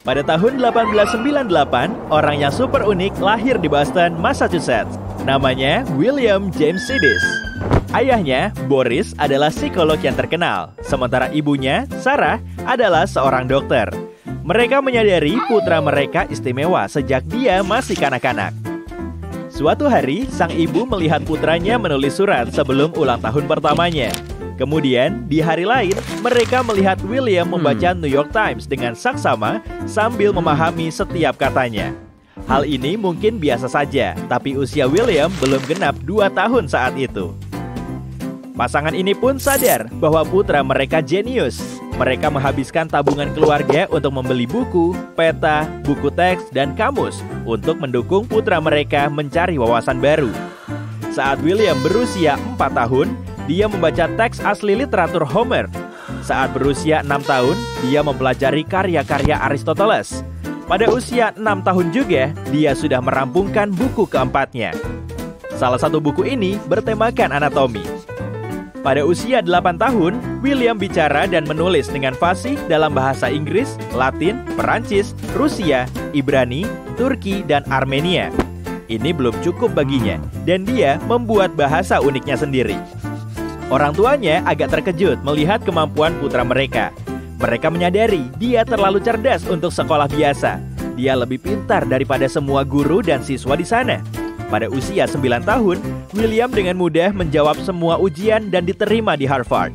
Pada tahun 1898, orang yang super unik lahir di Boston, Massachusetts. Namanya William James Sidis. Ayahnya, Boris, adalah psikolog yang terkenal, sementara ibunya, Sarah, adalah seorang dokter. Mereka menyadari putra mereka istimewa sejak dia masih kanak-kanak. Suatu hari, sang ibu melihat putranya menulis surat sebelum ulang tahun pertamanya. Kemudian, di hari lain, mereka melihat William membaca New York Times dengan saksama sambil memahami setiap katanya. Hal ini mungkin biasa saja, tapi usia William belum genap 2 tahun saat itu. Pasangan ini pun sadar bahwa putra mereka jenius. Mereka menghabiskan tabungan keluarga untuk membeli buku, peta, buku teks, dan kamus untuk mendukung putra mereka mencari wawasan baru. Saat William berusia 4 tahun, dia membaca teks asli literatur Homer. Saat berusia 6 tahun, dia mempelajari karya-karya Aristoteles. Pada usia 6 tahun juga, dia sudah merampungkan buku keempatnya. Salah satu buku ini bertemakan anatomi. Pada usia 8 tahun, William bicara dan menulis dengan fasih dalam bahasa Inggris, Latin, Perancis, Rusia, Ibrani, Turki, dan Armenia. Ini belum cukup baginya, dan dia membuat bahasa uniknya sendiri. Orang tuanya agak terkejut melihat kemampuan putra mereka. Mereka menyadari dia terlalu cerdas untuk sekolah biasa. Dia lebih pintar daripada semua guru dan siswa di sana. Pada usia 9 tahun, William dengan mudah menjawab semua ujian dan diterima di Harvard.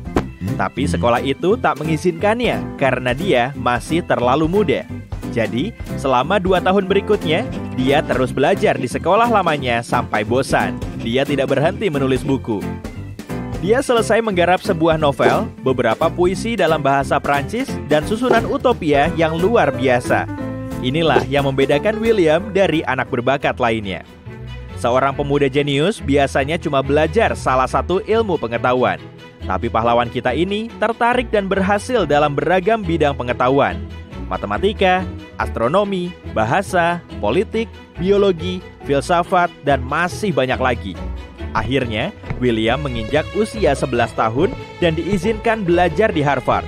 Tapi sekolah itu tak mengizinkannya karena dia masih terlalu muda. Jadi, selama 2 tahun berikutnya, dia terus belajar di sekolah lamanya sampai bosan. Dia tidak berhenti menulis buku. Dia selesai menggarap sebuah novel, beberapa puisi dalam bahasa Prancis, dan susunan utopia yang luar biasa. Inilah yang membedakan William dari anak berbakat lainnya. Seorang pemuda jenius biasanya cuma belajar salah satu ilmu pengetahuan. Tapi pahlawan kita ini tertarik dan berhasil dalam beragam bidang pengetahuan. Matematika, astronomi, bahasa, politik, biologi, filsafat, dan masih banyak lagi. Akhirnya, William menginjak usia 11 tahun dan diizinkan belajar di Harvard.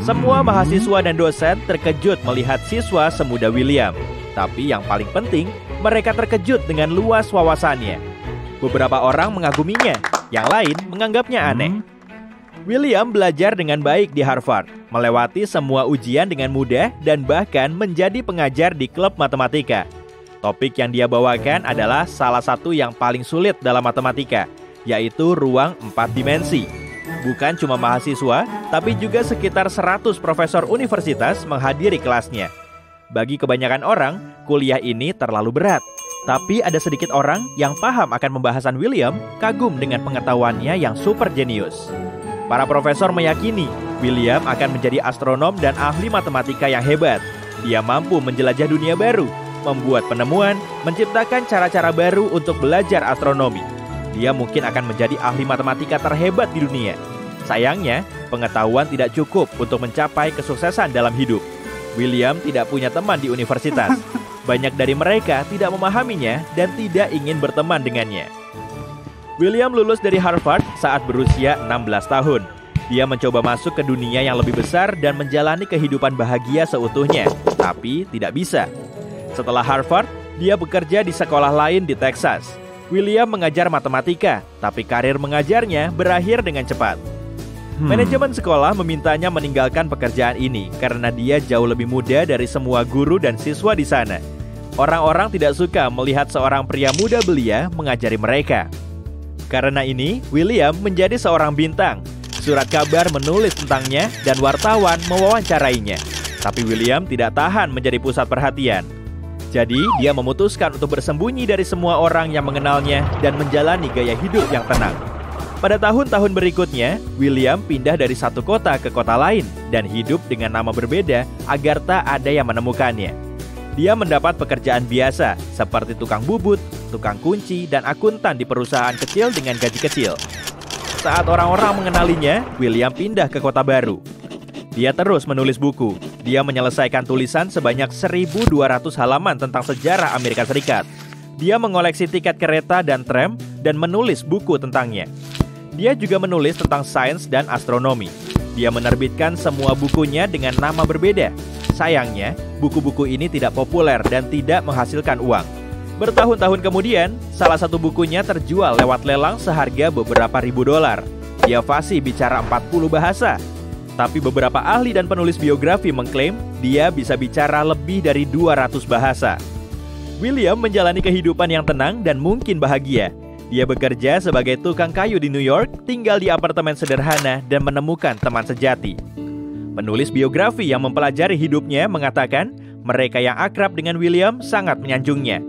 Semua mahasiswa dan dosen terkejut melihat siswa semuda William. Tapi yang paling penting, mereka terkejut dengan luas wawasannya. Beberapa orang mengaguminya, yang lain menganggapnya aneh. William belajar dengan baik di Harvard, melewati semua ujian dengan mudah dan bahkan menjadi pengajar di klub matematika. Topik yang dia bawakan adalah salah satu yang paling sulit dalam matematika, yaitu ruang 4 dimensi. Bukan cuma mahasiswa, tapi juga sekitar 100 profesor universitas menghadiri kelasnya. Bagi kebanyakan orang, kuliah ini terlalu berat. Tapi ada sedikit orang yang paham akan pembahasan William, kagum dengan pengetahuannya yang super jenius. Para profesor meyakini William akan menjadi astronom dan ahli matematika yang hebat. Dia mampu menjelajah dunia baru, membuat penemuan, menciptakan cara-cara baru untuk belajar astronomi. Dia mungkin akan menjadi ahli matematika terhebat di dunia. Sayangnya, pengetahuan tidak cukup untuk mencapai kesuksesan dalam hidup. William tidak punya teman di universitas. Banyak dari mereka tidak memahaminya dan tidak ingin berteman dengannya. William lulus dari Harvard saat berusia 16 tahun. Dia mencoba masuk ke dunia yang lebih besar dan menjalani kehidupan bahagia seutuhnya, tapi tidak bisa. Setelah Harvard, dia bekerja di sekolah lain di Texas. William mengajar matematika, tapi karir mengajarnya berakhir dengan cepat. Manajemen sekolah memintanya meninggalkan pekerjaan ini karena dia jauh lebih muda dari semua guru dan siswa di sana. Orang-orang tidak suka melihat seorang pria muda belia mengajari mereka. Karena ini, William menjadi seorang bintang. Surat kabar menulis tentangnya dan wartawan mewawancarainya. Tapi William tidak tahan menjadi pusat perhatian. Jadi, dia memutuskan untuk bersembunyi dari semua orang yang mengenalnya dan menjalani gaya hidup yang tenang. Pada tahun-tahun berikutnya, William pindah dari satu kota ke kota lain dan hidup dengan nama berbeda agar tak ada yang menemukannya. Dia mendapat pekerjaan biasa seperti tukang bubut, tukang kunci, dan akuntan di perusahaan kecil dengan gaji kecil. Saat orang-orang mengenalinya, William pindah ke kota baru. Dia terus menulis buku. Dia menyelesaikan tulisan sebanyak 1.200 halaman tentang sejarah Amerika Serikat. Dia mengoleksi tiket kereta dan tram dan menulis buku tentangnya. Dia juga menulis tentang sains dan astronomi. Dia menerbitkan semua bukunya dengan nama berbeda. Sayangnya, buku-buku ini tidak populer dan tidak menghasilkan uang. Bertahun-tahun kemudian, salah satu bukunya terjual lewat lelang seharga beberapa ribu dolar. Dia fasih bicara 40 bahasa. Tapi beberapa ahli dan penulis biografi mengklaim dia bisa bicara lebih dari 200 bahasa. William menjalani kehidupan yang tenang dan mungkin bahagia. Dia bekerja sebagai tukang kayu di New York, tinggal di apartemen sederhana, dan menemukan teman sejati. Penulis biografi yang mempelajari hidupnya mengatakan mereka yang akrab dengan William sangat menyanjungnya.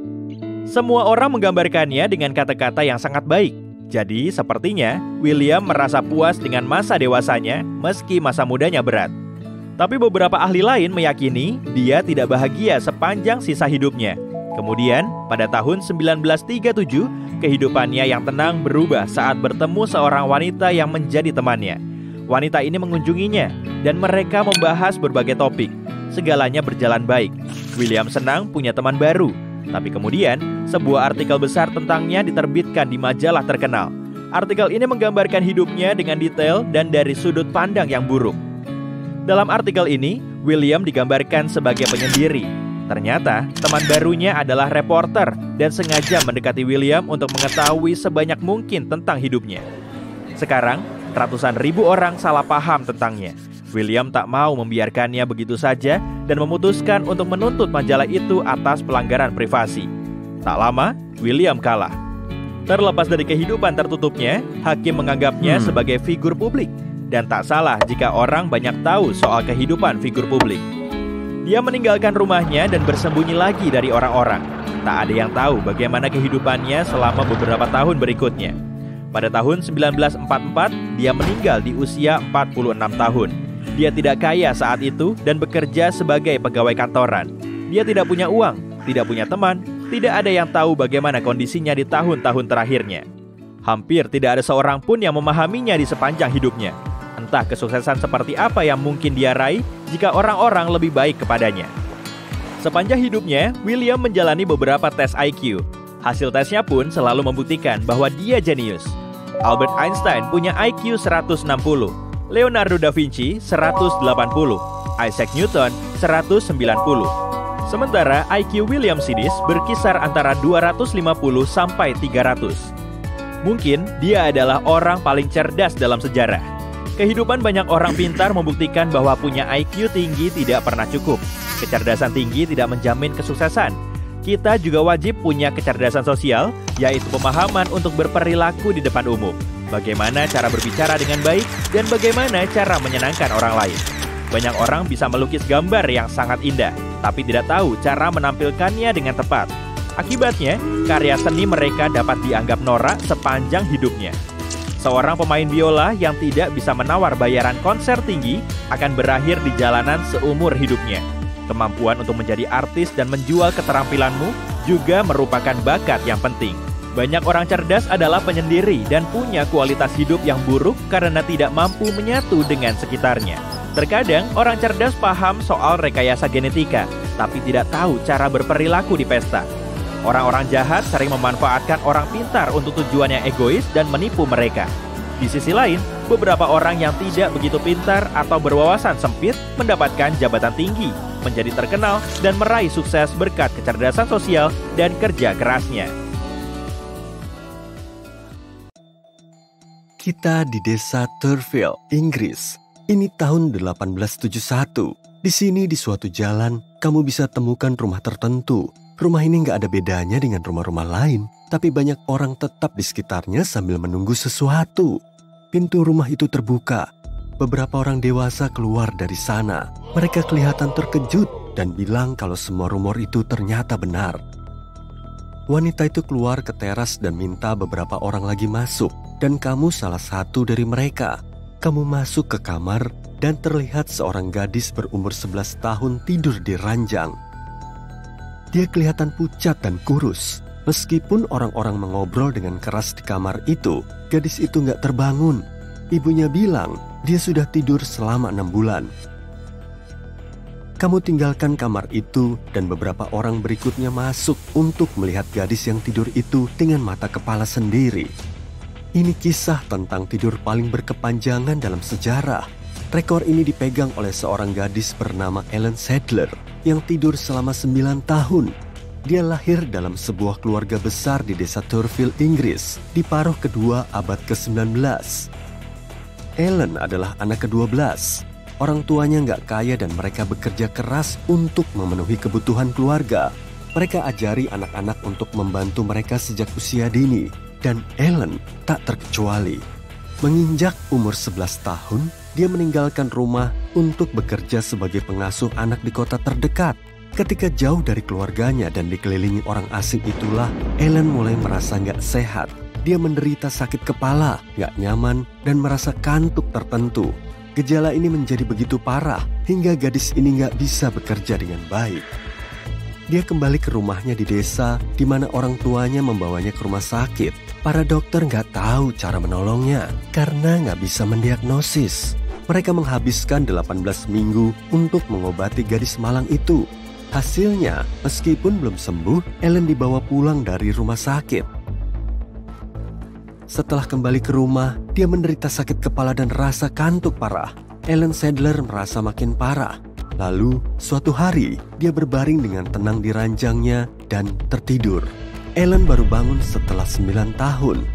Semua orang menggambarkannya dengan kata-kata yang sangat baik. Jadi, sepertinya William merasa puas dengan masa dewasanya meski masa mudanya berat. Tapi beberapa ahli lain meyakini dia tidak bahagia sepanjang sisa hidupnya. Kemudian, pada tahun 1937, kehidupannya yang tenang berubah saat bertemu seorang wanita yang menjadi temannya. Wanita ini mengunjunginya, dan mereka membahas berbagai topik. Segalanya berjalan baik. William senang punya teman baru. Tapi kemudian, sebuah artikel besar tentangnya diterbitkan di majalah terkenal. Artikel ini menggambarkan hidupnya dengan detail dan dari sudut pandang yang buruk. Dalam artikel ini, William digambarkan sebagai penyendiri. Ternyata, teman barunya adalah reporter dan sengaja mendekati William untuk mengetahui sebanyak mungkin tentang hidupnya. Sekarang, ratusan ribu orang salah paham tentangnya. William tak mau membiarkannya begitu saja dan memutuskan untuk menuntut majalah itu atas pelanggaran privasi. Tak lama, William kalah. Terlepas dari kehidupan tertutupnya, hakim menganggapnya sebagai figur publik. Dan tak salah jika orang banyak tahu soal kehidupan figur publik. Dia meninggalkan rumahnya dan bersembunyi lagi dari orang-orang. Tak ada yang tahu bagaimana kehidupannya selama beberapa tahun berikutnya. Pada tahun 1944, dia meninggal di usia 46 tahun. Dia tidak kaya saat itu dan bekerja sebagai pegawai kantoran. Dia tidak punya uang, tidak punya teman, tidak ada yang tahu bagaimana kondisinya di tahun-tahun terakhirnya. Hampir tidak ada seorang pun yang memahaminya di sepanjang hidupnya. Entah kesuksesan seperti apa yang mungkin dia raih jika orang-orang lebih baik kepadanya. Sepanjang hidupnya, William menjalani beberapa tes IQ. Hasil tesnya pun selalu membuktikan bahwa dia jenius. Albert Einstein punya IQ 160, Leonardo da Vinci 180, Isaac Newton 190. Sementara IQ William Sidis berkisar antara 250 sampai 300. Mungkin dia adalah orang paling cerdas dalam sejarah. Kehidupan banyak orang pintar membuktikan bahwa punya IQ tinggi tidak pernah cukup. Kecerdasan tinggi tidak menjamin kesuksesan. Kita juga wajib punya kecerdasan sosial, yaitu pemahaman untuk berperilaku di depan umum. Bagaimana cara berbicara dengan baik, dan bagaimana cara menyenangkan orang lain. Banyak orang bisa melukis gambar yang sangat indah, tapi tidak tahu cara menampilkannya dengan tepat. Akibatnya, karya seni mereka dapat dianggap norak sepanjang hidupnya. Seorang pemain biola yang tidak bisa menawar bayaran konser tinggi akan berakhir di jalanan seumur hidupnya. Kemampuan untuk menjadi artis dan menjual keterampilanmu juga merupakan bakat yang penting. Banyak orang cerdas adalah penyendiri dan punya kualitas hidup yang buruk karena tidak mampu menyatu dengan sekitarnya. Terkadang orang cerdas paham soal rekayasa genetika, tapi tidak tahu cara berperilaku di pesta. Orang-orang jahat sering memanfaatkan orang pintar untuk tujuan yang egois dan menipu mereka. Di sisi lain, beberapa orang yang tidak begitu pintar atau berwawasan sempit mendapatkan jabatan tinggi, menjadi terkenal, dan meraih sukses berkat kecerdasan sosial dan kerja kerasnya. Kita di desa Turfield, Inggris. Ini tahun 1871. Di sini di suatu jalan, kamu bisa temukan rumah tertentu. Rumah ini nggak ada bedanya dengan rumah-rumah lain, tapi banyak orang tetap di sekitarnya sambil menunggu sesuatu. Pintu rumah itu terbuka. Beberapa orang dewasa keluar dari sana. Mereka kelihatan terkejut dan bilang kalau semua rumor itu ternyata benar. Wanita itu keluar ke teras dan minta beberapa orang lagi masuk, dan kamu salah satu dari mereka. Kamu masuk ke kamar dan terlihat seorang gadis berumur 11 tahun tidur di ranjang. Dia kelihatan pucat dan kurus. Meskipun orang-orang mengobrol dengan keras di kamar itu, gadis itu nggak terbangun. Ibunya bilang dia sudah tidur selama 6 bulan. Kamu tinggalkan kamar itu dan beberapa orang berikutnya masuk untuk melihat gadis yang tidur itu dengan mata kepala sendiri. Ini kisah tentang tidur paling berkepanjangan dalam sejarah. Rekor ini dipegang oleh seorang gadis bernama Ellen Sadler yang tidur selama 9 tahun. Dia lahir dalam sebuah keluarga besar di desa Turville, Inggris, di paruh kedua abad ke-19. Ellen adalah anak ke-12. Orang tuanya nggak kaya dan mereka bekerja keras untuk memenuhi kebutuhan keluarga. Mereka ajari anak-anak untuk membantu mereka sejak usia dini, dan Ellen tak terkecuali. Menginjak umur 11 tahun, dia meninggalkan rumah untuk bekerja sebagai pengasuh anak di kota terdekat. Ketika jauh dari keluarganya dan dikelilingi orang asing itulah, Ellen mulai merasa nggak sehat. Dia menderita sakit kepala, nggak nyaman, dan merasa kantuk tertentu. Gejala ini menjadi begitu parah hingga gadis ini nggak bisa bekerja dengan baik. Dia kembali ke rumahnya di desa di mana orang tuanya membawanya ke rumah sakit. Para dokter nggak tahu cara menolongnya karena nggak bisa mendiagnosis. Mereka menghabiskan 18 minggu untuk mengobati gadis malang itu. Hasilnya, meskipun belum sembuh, Ellen dibawa pulang dari rumah sakit. Setelah kembali ke rumah, dia menderita sakit kepala dan rasa kantuk parah. Ellen Sadler merasa makin parah. Lalu, suatu hari, dia berbaring dengan tenang di ranjangnya dan tertidur. Ellen baru bangun setelah 9 tahun.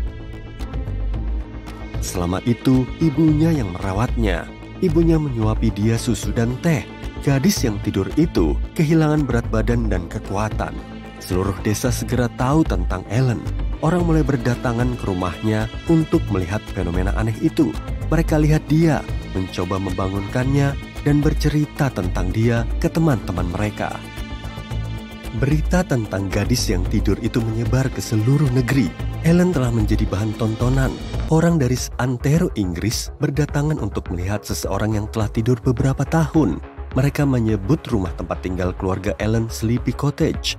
Selama itu, ibunya yang merawatnya. Ibunya menyuapi dia susu dan teh. Gadis yang tidur itu kehilangan berat badan dan kekuatan. Seluruh desa segera tahu tentang Ellen. Orang mulai berdatangan ke rumahnya untuk melihat fenomena aneh itu. Mereka lihat dia, mencoba membangunkannya, dan bercerita tentang dia ke teman-teman mereka. Berita tentang gadis yang tidur itu menyebar ke seluruh negeri. Ellen telah menjadi bahan tontonan. Orang dari seantero Inggris berdatangan untuk melihat seseorang yang telah tidur beberapa tahun. Mereka menyebut rumah tempat tinggal keluarga Ellen Sleepy Cottage.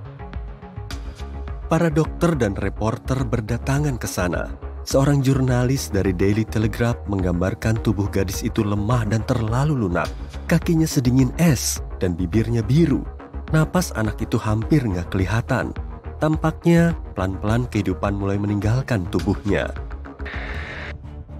Para dokter dan reporter berdatangan ke sana. Seorang jurnalis dari Daily Telegraph menggambarkan tubuh gadis itu lemah dan terlalu lunak. Kakinya sedingin es dan bibirnya biru. Napas anak itu hampir nggak kelihatan. Tampaknya pelan-pelan kehidupan mulai meninggalkan tubuhnya.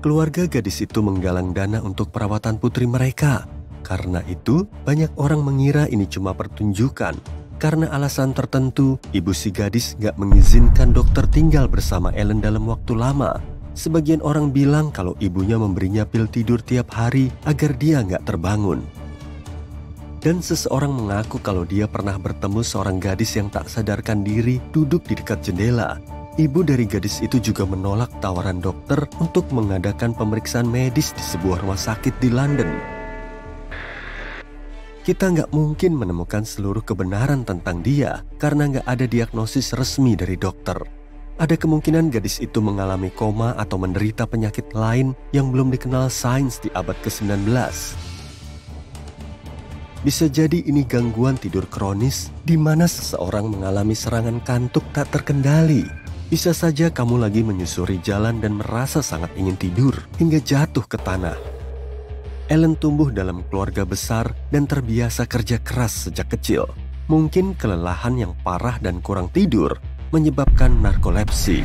Keluarga gadis itu menggalang dana untuk perawatan putri mereka. Karena itu, banyak orang mengira ini cuma pertunjukan. Karena alasan tertentu, ibu si gadis gak mengizinkan dokter tinggal bersama Ellen dalam waktu lama. Sebagian orang bilang kalau ibunya memberinya pil tidur tiap hari agar dia gak terbangun. Dan seseorang mengaku kalau dia pernah bertemu seorang gadis yang tak sadarkan diri duduk di dekat jendela. Ibu dari gadis itu juga menolak tawaran dokter untuk mengadakan pemeriksaan medis di sebuah rumah sakit di London. Kita nggak mungkin menemukan seluruh kebenaran tentang dia karena nggak ada diagnosis resmi dari dokter. Ada kemungkinan gadis itu mengalami koma atau menderita penyakit lain yang belum dikenal sains di abad ke-19. Bisa jadi ini gangguan tidur kronis di mana seseorang mengalami serangan kantuk tak terkendali. Bisa saja kamu lagi menyusuri jalan dan merasa sangat ingin tidur hingga jatuh ke tanah. Ellen tumbuh dalam keluarga besar dan terbiasa kerja keras sejak kecil. Mungkin kelelahan yang parah dan kurang tidur menyebabkan narkolepsi.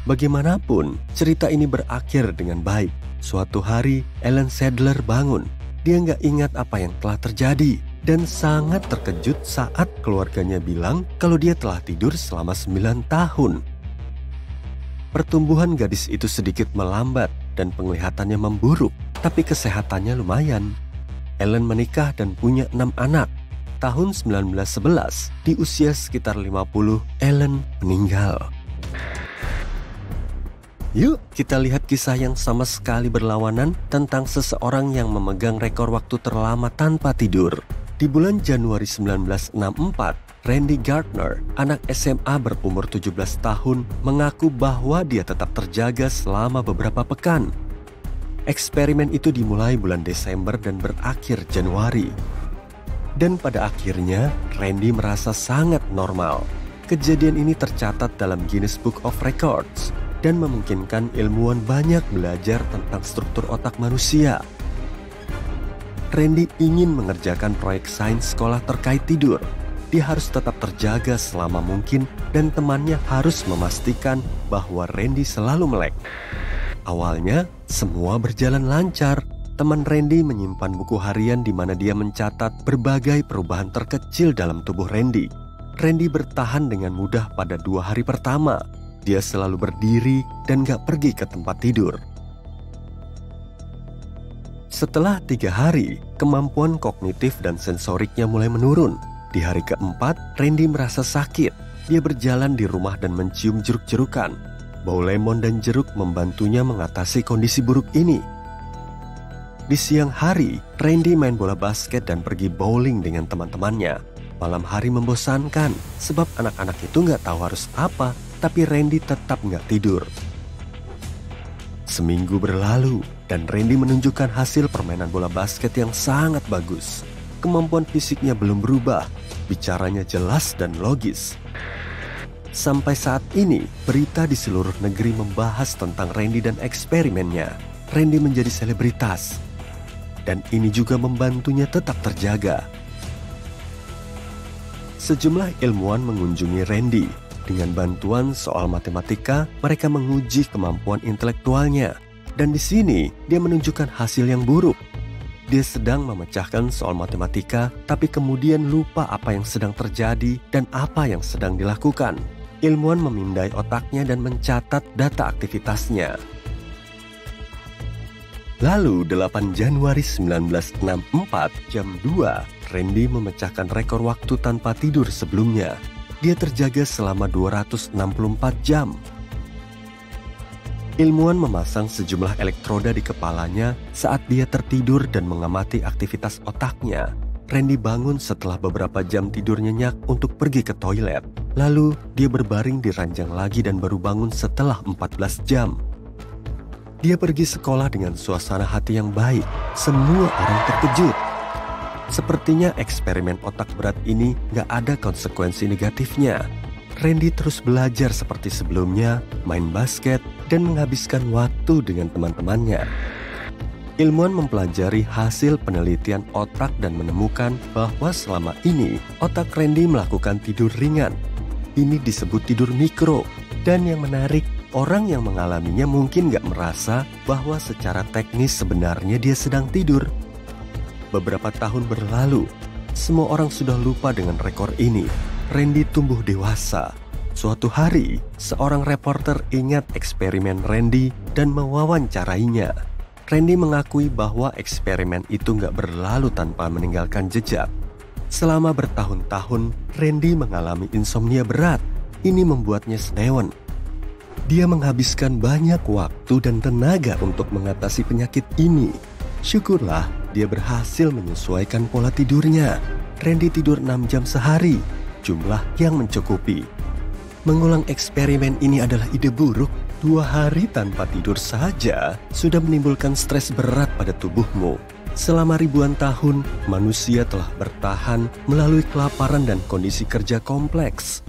Bagaimanapun, cerita ini berakhir dengan baik. Suatu hari, Ellen Sadler bangun. Dia nggak ingat apa yang telah terjadi dan sangat terkejut saat keluarganya bilang kalau dia telah tidur selama 9 tahun. Pertumbuhan gadis itu sedikit melambat dan penglihatannya memburuk, tapi kesehatannya lumayan. Ellen menikah dan punya 6 anak. Tahun 1911, di usia sekitar 50, Ellen meninggal. Yuk kita lihat kisah yang sama sekali berlawanan tentang seseorang yang memegang rekor waktu terlama tanpa tidur. Di bulan Januari 1964, Randy Gardner, anak SMA berumur 17 tahun, mengaku bahwa dia tetap terjaga selama beberapa pekan. Eksperimen itu dimulai bulan Desember dan berakhir Januari. Dan pada akhirnya, Randy merasa sangat normal. Kejadian ini tercatat dalam Guinness Book of Records dan memungkinkan ilmuwan banyak belajar tentang struktur otak manusia. Randy ingin mengerjakan proyek sains sekolah terkait tidur. Dia harus tetap terjaga selama mungkin dan temannya harus memastikan bahwa Randy selalu melek. Awalnya, semua berjalan lancar. teman Randy menyimpan buku harian di mana dia mencatat berbagai perubahan terkecil dalam tubuh Randy. Randy bertahan dengan mudah pada 2 hari pertama. Dia selalu berdiri dan gak pergi ke tempat tidur. Setelah 3 hari, kemampuan kognitif dan sensoriknya mulai menurun. Di hari keempat, Randy merasa sakit. Dia berjalan di rumah dan mencium jeruk-jerukan. Bau lemon dan jeruk membantunya mengatasi kondisi buruk ini. Di siang hari, Randy main bola basket dan pergi bowling dengan teman-temannya. Malam hari membosankan, sebab anak-anak itu nggak tahu harus apa, tapi Randy tetap nggak tidur. Seminggu berlalu, dan Randy menunjukkan hasil permainan bola basket yang sangat bagus. Kemampuan fisiknya belum berubah, bicaranya jelas dan logis. Sampai saat ini, berita di seluruh negeri membahas tentang Randy dan eksperimennya. Randy menjadi selebritas. Dan ini juga membantunya tetap terjaga. Sejumlah ilmuwan mengunjungi Randy. Dengan bantuan soal matematika, mereka menguji kemampuan intelektualnya. Dan di sini, dia menunjukkan hasil yang buruk. Dia sedang memecahkan soal matematika, tapi kemudian lupa apa yang sedang terjadi dan apa yang sedang dilakukan. Ilmuwan memindai otaknya dan mencatat data aktivitasnya. Lalu 8 Januari 1964 jam 2, Randy memecahkan rekor waktu tanpa tidur sebelumnya. Dia terjaga selama 264 jam. Ilmuwan memasang sejumlah elektroda di kepalanya saat dia tertidur dan mengamati aktivitas otaknya. Randy bangun setelah beberapa jam tidur nyenyak untuk pergi ke toilet. Lalu dia berbaring di ranjang lagi dan baru bangun setelah 14 jam. Dia pergi sekolah dengan suasana hati yang baik. Semua orang terkejut. Sepertinya eksperimen otak berat ini gak ada konsekuensi negatifnya. Randy terus belajar seperti sebelumnya, main basket, dan menghabiskan waktu dengan teman-temannya. Ilmuwan mempelajari hasil penelitian otak dan menemukan bahwa selama ini otak Randy melakukan tidur ringan. Ini disebut tidur mikro. Dan yang menarik, orang yang mengalaminya mungkin gak merasa bahwa secara teknis sebenarnya dia sedang tidur. Beberapa tahun berlalu, semua orang sudah lupa dengan rekor ini. Randy tumbuh dewasa. Suatu hari, seorang reporter ingat eksperimen Randy dan mewawancarainya. Randy mengakui bahwa eksperimen itu gak berlalu tanpa meninggalkan jejak. Selama bertahun-tahun, Randy mengalami insomnia berat. Ini membuatnya senewan. Dia menghabiskan banyak waktu dan tenaga untuk mengatasi penyakit ini. Syukurlah dia berhasil menyesuaikan pola tidurnya. Randy tidur 6 jam sehari, jumlah yang mencukupi. Mengulang eksperimen ini adalah ide buruk. 2 hari tanpa tidur saja sudah menimbulkan stres berat pada tubuhmu. Selama ribuan tahun, manusia telah bertahan melalui kelaparan dan kondisi kerja kompleks.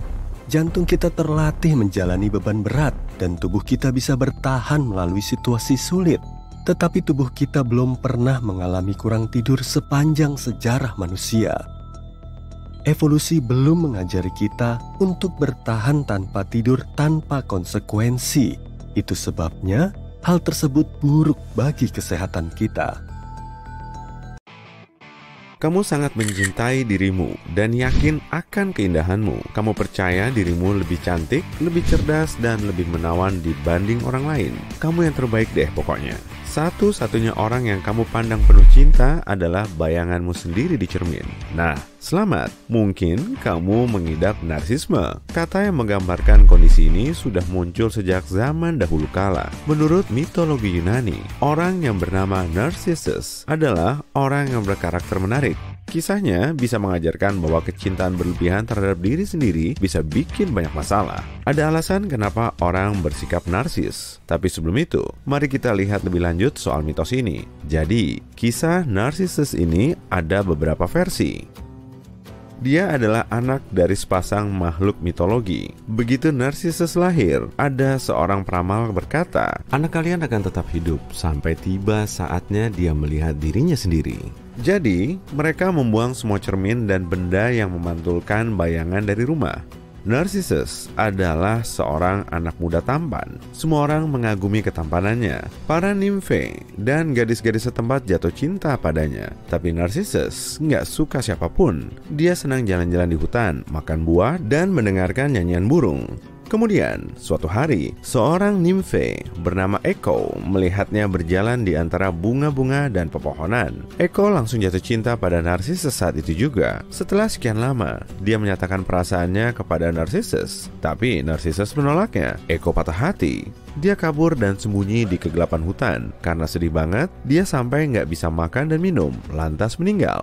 Jantung kita terlatih menjalani beban berat dan tubuh kita bisa bertahan melalui situasi sulit. Tetapi tubuh kita belum pernah mengalami kurang tidur sepanjang sejarah manusia. Evolusi belum mengajari kita untuk bertahan tanpa tidur tanpa konsekuensi. Itu sebabnya hal tersebut buruk bagi kesehatan kita. Kamu sangat mencintai dirimu dan yakin akan keindahanmu. Kamu percaya dirimu lebih cantik, lebih cerdas, dan lebih menawan dibanding orang lain. Kamu yang terbaik deh pokoknya. Satu-satunya orang yang kamu pandang penuh cinta adalah bayanganmu sendiri di cermin. Nah, selamat. Mungkin kamu mengidap narsisme. Kata yang menggambarkan kondisi ini sudah muncul sejak zaman dahulu kala. Menurut mitologi Yunani, orang yang bernama Narcissus adalah orang yang berkarakter menarik. Kisahnya bisa mengajarkan bahwa kecintaan berlebihan terhadap diri sendiri bisa bikin banyak masalah. Ada alasan kenapa orang bersikap narsis. Tapi sebelum itu, mari kita lihat lebih lanjut soal mitos ini. Jadi, kisah Narcissus ini ada beberapa versi. Dia adalah anak dari sepasang makhluk mitologi. Begitu Narcissus lahir, ada seorang peramal berkata, "Anak kalian akan tetap hidup sampai tiba saatnya dia melihat dirinya sendiri." Jadi, mereka membuang semua cermin dan benda yang memantulkan bayangan dari rumah. Narcissus adalah seorang anak muda tampan. Semua orang mengagumi ketampanannya. Para nimfe dan gadis-gadis setempat jatuh cinta padanya. Tapi Narcissus nggak suka siapapun. Dia senang jalan-jalan di hutan, makan buah, dan mendengarkan nyanyian burung. Kemudian, suatu hari, seorang nimfe bernama Echo melihatnya berjalan di antara bunga-bunga dan pepohonan. Echo langsung jatuh cinta pada Narcissus saat itu juga. Setelah sekian lama, dia menyatakan perasaannya kepada Narcissus. Tapi Narcissus menolaknya. Echo patah hati. Dia kabur dan sembunyi di kegelapan hutan. Karena sedih banget, dia sampai nggak bisa makan dan minum, lantas meninggal.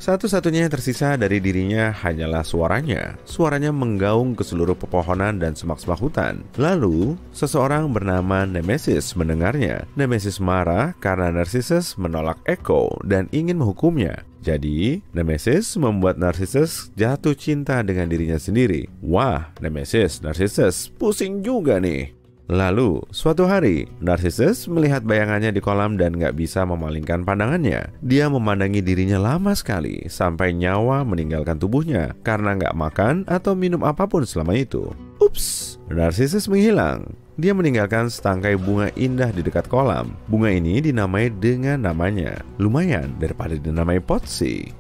Satu-satunya yang tersisa dari dirinya hanyalah suaranya. Suaranya menggaung ke seluruh pepohonan dan semak-semak hutan. Lalu, seseorang bernama Nemesis mendengarnya. Nemesis marah karena Narcissus menolak Echo dan ingin menghukumnya. Jadi, Nemesis membuat Narcissus jatuh cinta dengan dirinya sendiri. Wah, Narcissus, pusing juga nih. Lalu, suatu hari, Narcissus melihat bayangannya di kolam dan gak bisa memalingkan pandangannya. Dia memandangi dirinya lama sekali, sampai nyawa meninggalkan tubuhnya, karena gak makan atau minum apapun selama itu. Ups, Narcissus menghilang. Dia meninggalkan setangkai bunga indah di dekat kolam. Bunga ini dinamai dengan namanya. Lumayan daripada dinamai Potsy.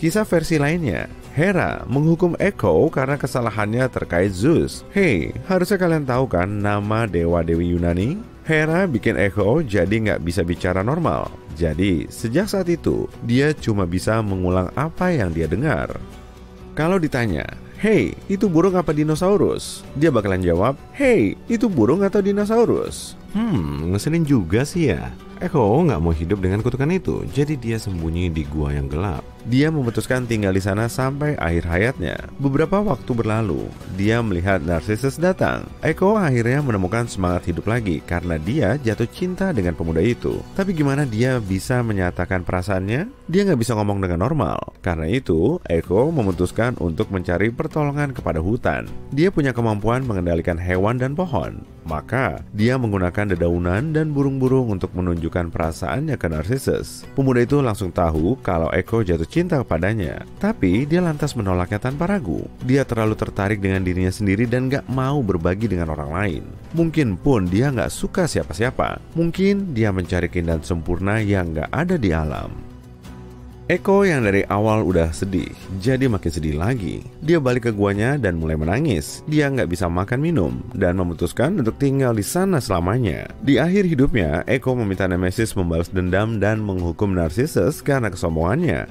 Kisah versi lainnya, Hera menghukum Echo karena kesalahannya terkait Zeus. Hey, harusnya kalian tahu kan nama dewa-dewi Yunani? Hera bikin Echo jadi nggak bisa bicara normal. Jadi, sejak saat itu, dia cuma bisa mengulang apa yang dia dengar. Kalau ditanya, hey, itu burung apa dinosaurus? Dia bakalan jawab, hey, itu burung atau dinosaurus? Ngeselin juga sih ya. Echo nggak mau hidup dengan kutukan itu, jadi dia sembunyi di gua yang gelap. Dia memutuskan tinggal di sana sampai akhir hayatnya. Beberapa waktu berlalu, dia melihat Narcissus datang. Echo akhirnya menemukan semangat hidup lagi karena dia jatuh cinta dengan pemuda itu. Tapi gimana dia bisa menyatakan perasaannya? Dia nggak bisa ngomong dengan normal. Karena itu, Echo memutuskan untuk mencari pertolongan kepada hutan. Dia punya kemampuan mengendalikan hewan dan pohon. Maka, dia menggunakan dedaunan dan burung-burung untuk menunjukkan perasaannya ke Narcissus. Pemuda itu langsung tahu kalau Echo jatuh cinta kepadanya. Tapi, dia lantas menolaknya tanpa ragu. Dia terlalu tertarik dengan dirinya sendiri dan gak mau berbagi dengan orang lain. Mungkin pun dia gak suka siapa-siapa. Mungkin dia mencari keindahan sempurna yang gak ada di alam. Echo yang dari awal udah sedih, jadi makin sedih lagi. Dia balik ke guanya dan mulai menangis. Dia nggak bisa makan minum dan memutuskan untuk tinggal di sana selamanya. Di akhir hidupnya, Echo meminta Nemesis membalas dendam dan menghukum Narcissus karena kesombongannya.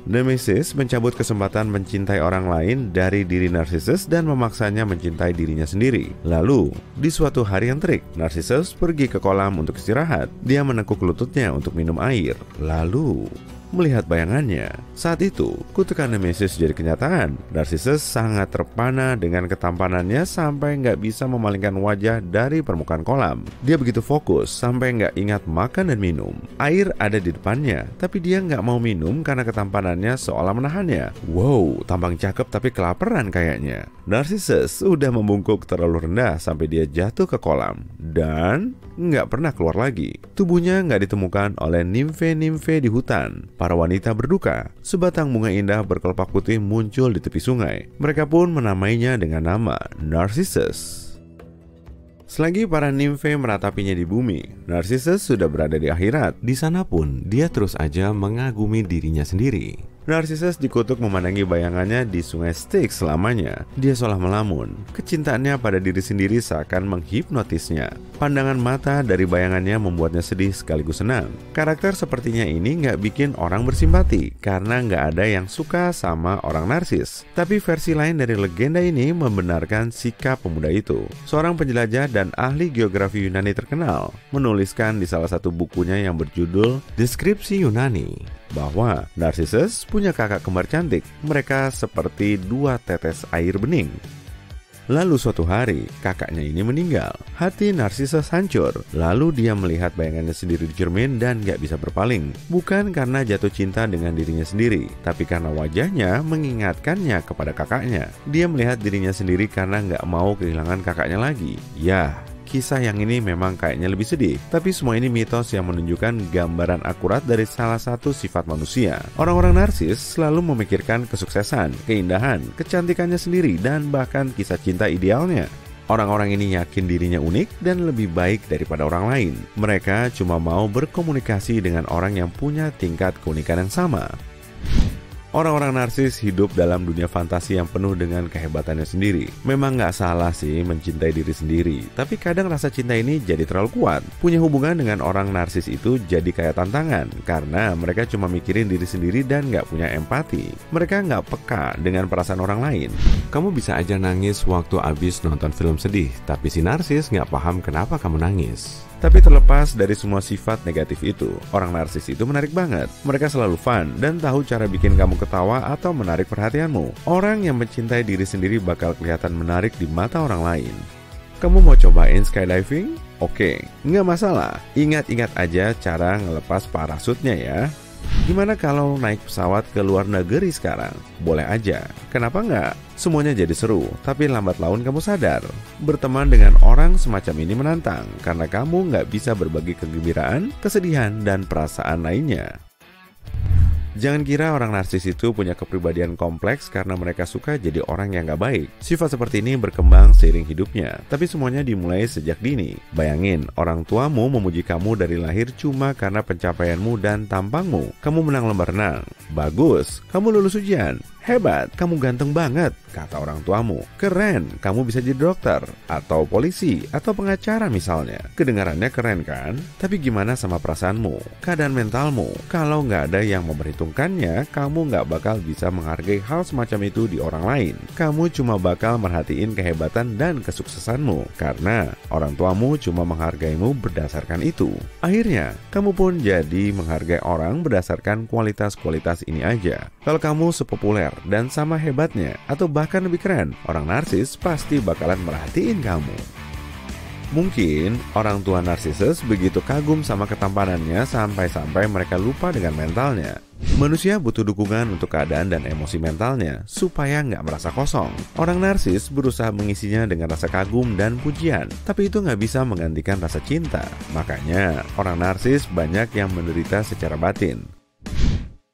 Nemesis mencabut kesempatan mencintai orang lain dari diri Narcissus dan memaksanya mencintai dirinya sendiri. Lalu, di suatu hari yang terik, Narcissus pergi ke kolam untuk istirahat. Dia menekuk lututnya untuk minum air. Lalu, melihat bayangannya. Saat itu, kutukan Nemesis jadi kenyataan. Narcissus sangat terpana dengan ketampanannya sampai nggak bisa memalingkan wajah dari permukaan kolam. Dia begitu fokus sampai nggak ingat makan dan minum. Air ada di depannya, tapi dia nggak mau minum karena ketampanannya seolah menahannya. Wow, tampang cakep tapi kelaparan kayaknya. Narcissus udah membungkuk terlalu rendah sampai dia jatuh ke kolam dan nggak pernah keluar lagi. Tubuhnya nggak ditemukan oleh nimfe-nimfe di hutan. Para wanita berduka. Sebatang bunga indah berkelopak putih muncul di tepi sungai. Mereka pun menamainya dengan nama Narcissus. Selagi para nimfe meratapinya di bumi, Narcissus sudah berada di akhirat. Di sana pun dia terus aja mengagumi dirinya sendiri. Narcissus dikutuk memandangi bayangannya di sungai Styx selamanya. Dia seolah melamun. Kecintaannya pada diri sendiri seakan menghipnotisnya. Pandangan mata dari bayangannya membuatnya sedih sekaligus senang. Karakter sepertinya ini nggak bikin orang bersimpati karena nggak ada yang suka sama orang narsis. Tapi versi lain dari legenda ini membenarkan sikap pemuda itu. Seorang penjelajah dan ahli geografi Yunani terkenal menuliskan di salah satu bukunya yang berjudul Deskripsi Yunani bahwa Narcissus punya kakak kembar cantik. Mereka seperti dua tetes air bening. Lalu suatu hari, kakaknya ini meninggal. Hati Narcissus hancur. Lalu dia melihat bayangannya sendiri di cermin dan gak bisa berpaling. Bukan karena jatuh cinta dengan dirinya sendiri, tapi karena wajahnya mengingatkannya kepada kakaknya. Dia melihat dirinya sendiri karena gak mau kehilangan kakaknya lagi. Ya, kisah yang ini memang kayaknya lebih sedih, tapi semua ini mitos yang menunjukkan gambaran akurat dari salah satu sifat manusia. Orang-orang narsis selalu memikirkan kesuksesan, keindahan, kecantikannya sendiri, dan bahkan kisah cinta idealnya. Orang-orang ini yakin dirinya unik dan lebih baik daripada orang lain. Mereka cuma mau berkomunikasi dengan orang yang punya tingkat keunikan yang sama. Orang-orang narsis hidup dalam dunia fantasi yang penuh dengan kehebatannya sendiri. Memang nggak salah sih mencintai diri sendiri, tapi kadang rasa cinta ini jadi terlalu kuat. Punya hubungan dengan orang narsis itu jadi kayak tantangan, karena mereka cuma mikirin diri sendiri dan nggak punya empati. Mereka nggak peka dengan perasaan orang lain. Kamu bisa aja nangis waktu abis nonton film sedih, tapi si narsis nggak paham kenapa kamu nangis. Tapi terlepas dari semua sifat negatif itu, orang narsis itu menarik banget. Mereka selalu fun dan tahu cara bikin kamu ketawa atau menarik perhatianmu. Orang yang mencintai diri sendiri bakal kelihatan menarik di mata orang lain. Kamu mau cobain skydiving? Oke, nggak masalah. Ingat-ingat aja cara ngelepas parasutnya ya. Gimana kalau naik pesawat ke luar negeri sekarang? Boleh aja. Kenapa nggak? Semuanya jadi seru, tapi lambat laun kamu sadar. Berteman dengan orang semacam ini menantang, karena kamu nggak bisa berbagi kegembiraan, kesedihan, dan perasaan lainnya. Jangan kira orang narsis itu punya kepribadian kompleks karena mereka suka jadi orang yang gak baik. Sifat seperti ini berkembang seiring hidupnya, tapi semuanya dimulai sejak dini. Bayangin, orang tuamu memuji kamu dari lahir cuma karena pencapaianmu dan tampangmu. Kamu menang lomba renang. Bagus, kamu lulus ujian. Hebat, kamu ganteng banget, kata orang tuamu. Keren, kamu bisa jadi dokter, atau polisi, atau pengacara misalnya. Kedengarannya keren kan? Tapi gimana sama perasaanmu, keadaan mentalmu? Kalau nggak ada yang memperhitungkannya, kamu nggak bakal bisa menghargai hal semacam itu di orang lain. Kamu cuma bakal merhatiin kehebatan dan kesuksesanmu, karena orang tuamu cuma menghargaimu berdasarkan itu. Akhirnya, kamu pun jadi menghargai orang berdasarkan kualitas-kualitas ini aja. Kalau kamu sepopuler dan sama hebatnya, atau bahkan lebih keren, orang narsis pasti bakalan merhatiin kamu. Mungkin orang tua narsisus begitu kagum sama ketampanannya sampai-sampai mereka lupa dengan mentalnya. Manusia butuh dukungan untuk keadaan dan emosi mentalnya supaya nggak merasa kosong. Orang narsis berusaha mengisinya dengan rasa kagum dan pujian, tapi itu nggak bisa menggantikan rasa cinta. Makanya orang narsis banyak yang menderita secara batin.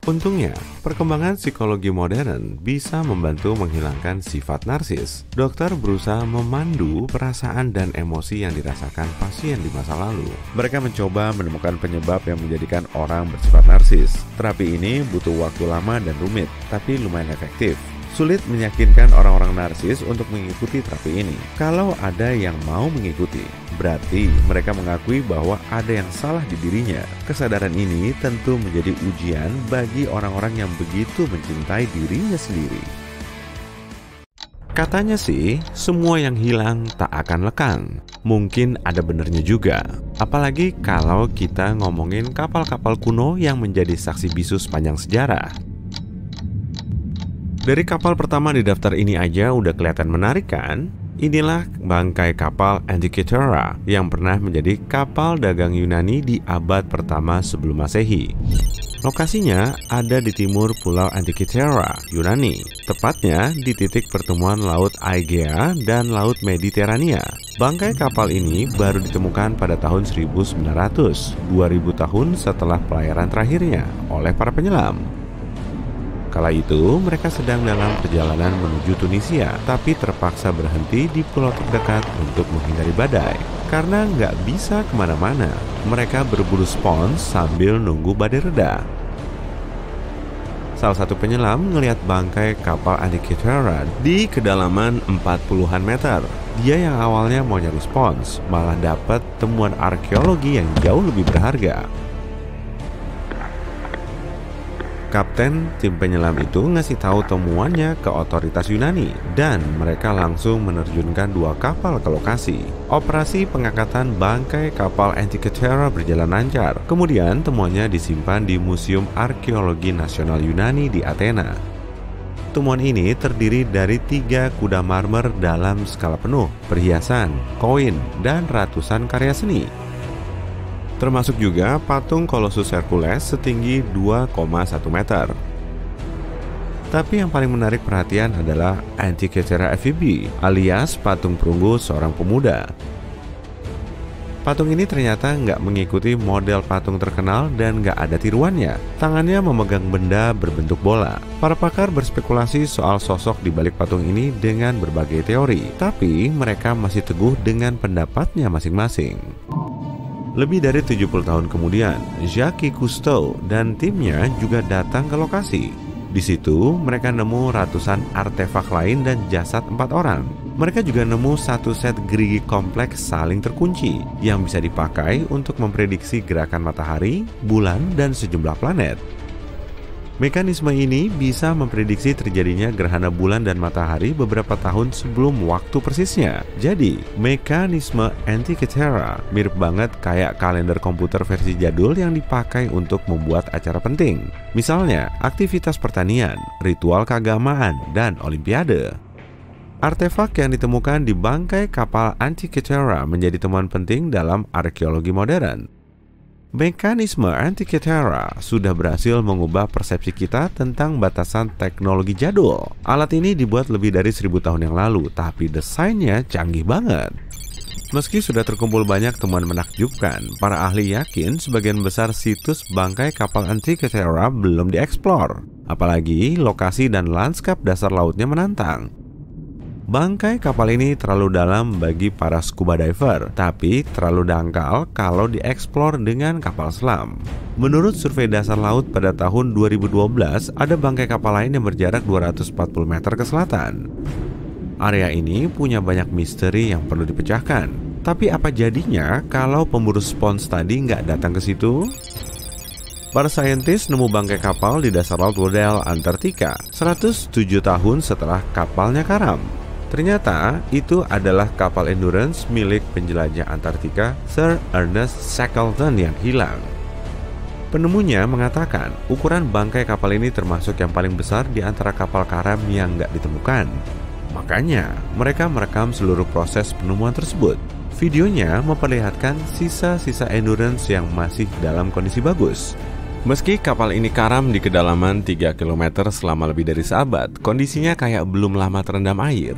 Untungnya, perkembangan psikologi modern bisa membantu menghilangkan sifat narsis. Dokter berusaha memandu perasaan dan emosi yang dirasakan pasien di masa lalu. Mereka mencoba menemukan penyebab yang menjadikan orang bersifat narsis. Terapi ini butuh waktu lama dan rumit, tapi lumayan efektif. Sulit meyakinkan orang-orang narsis untuk mengikuti terapi ini. Kalau ada yang mau mengikuti, berarti mereka mengakui bahwa ada yang salah di dirinya. Kesadaran ini tentu menjadi ujian bagi orang-orang yang begitu mencintai dirinya sendiri. Katanya sih, semua yang hilang tak akan lekang. Mungkin ada benernya juga. Apalagi kalau kita ngomongin kapal-kapal kuno yang menjadi saksi bisu sepanjang sejarah. Dari kapal pertama di daftar ini aja udah kelihatan menarik kan? Inilah bangkai kapal Antikythera yang pernah menjadi kapal dagang Yunani di abad pertama sebelum Masehi. Lokasinya ada di timur pulau Antikythera, Yunani, tepatnya di titik pertemuan Laut Aegea dan Laut Mediterania. Bangkai kapal ini baru ditemukan pada tahun 1900, 2000 tahun setelah pelayaran terakhirnya oleh para penyelam. Kala itu, mereka sedang dalam perjalanan menuju Tunisia, tapi terpaksa berhenti di pulau terdekat untuk menghindari badai. Karena nggak bisa kemana-mana, mereka berburu spons sambil nunggu badai reda. Salah satu penyelam ngelihat bangkai kapal Antikythera di kedalaman 40-an meter. Dia yang awalnya mau nyari spons, malah dapat temuan arkeologi yang jauh lebih berharga. Kapten tim penyelam itu ngasih tahu temuannya ke otoritas Yunani dan mereka langsung menerjunkan 2 kapal ke lokasi. Operasi pengangkatan bangkai kapal Antikythera berjalan lancar. Kemudian temuannya disimpan di Museum Arkeologi Nasional Yunani di Athena. Temuan ini terdiri dari 3 kuda marmer dalam skala penuh, perhiasan, koin, dan ratusan karya seni. Termasuk juga patung Colossus Hercules setinggi 2,1 meter. Tapi yang paling menarik perhatian adalah Antikythera FEB alias patung perunggu seorang pemuda. Patung ini ternyata nggak mengikuti model patung terkenal dan nggak ada tiruannya. Tangannya memegang benda berbentuk bola. Para pakar berspekulasi soal sosok di balik patung ini dengan berbagai teori, tapi mereka masih teguh dengan pendapatnya masing-masing. Lebih dari 70 tahun kemudian, Jacques Cousteau dan timnya juga datang ke lokasi. Di situ, mereka nemu ratusan artefak lain dan jasad 4 orang. Mereka juga nemu satu set gerigi kompleks saling terkunci yang bisa dipakai untuk memprediksi gerakan matahari, bulan, dan sejumlah planet. Mekanisme ini bisa memprediksi terjadinya gerhana bulan dan matahari beberapa tahun sebelum waktu persisnya. Jadi, mekanisme Antikythera mirip banget kayak kalender komputer versi jadul yang dipakai untuk membuat acara penting. Misalnya, aktivitas pertanian, ritual keagamaan, dan olimpiade. Artefak yang ditemukan di bangkai kapal Antikythera menjadi temuan penting dalam arkeologi modern. Mekanisme Antikythera sudah berhasil mengubah persepsi kita tentang batasan teknologi jadul. Alat ini dibuat lebih dari 1000 tahun yang lalu, tapi desainnya canggih banget. Meski sudah terkumpul banyak temuan menakjubkan, para ahli yakin sebagian besar situs bangkai kapal Antikythera belum dieksplor. Apalagi lokasi dan lanskap dasar lautnya menantang. Bangkai kapal ini terlalu dalam bagi para scuba diver, tapi terlalu dangkal kalau dieksplor dengan kapal selam. Menurut survei dasar laut pada tahun 2012, ada bangkai kapal lain yang berjarak 240 meter ke selatan. Area ini punya banyak misteri yang perlu dipecahkan. Tapi apa jadinya kalau pemburu spons tadi nggak datang ke situ? Para saintis nemu bangkai kapal di dasar laut Weddell, Antartika, 107 tahun setelah kapalnya karam. Ternyata itu adalah kapal Endurance milik penjelajah Antartika Sir Ernest Shackleton yang hilang. Penemunya mengatakan ukuran bangkai kapal ini termasuk yang paling besar di antara kapal karam yang nggak ditemukan. Makanya mereka merekam seluruh proses penemuan tersebut. Videonya memperlihatkan sisa-sisa Endurance yang masih dalam kondisi bagus. Meski kapal ini karam di kedalaman 3 km selama lebih dari seabad, kondisinya kayak belum lama terendam air.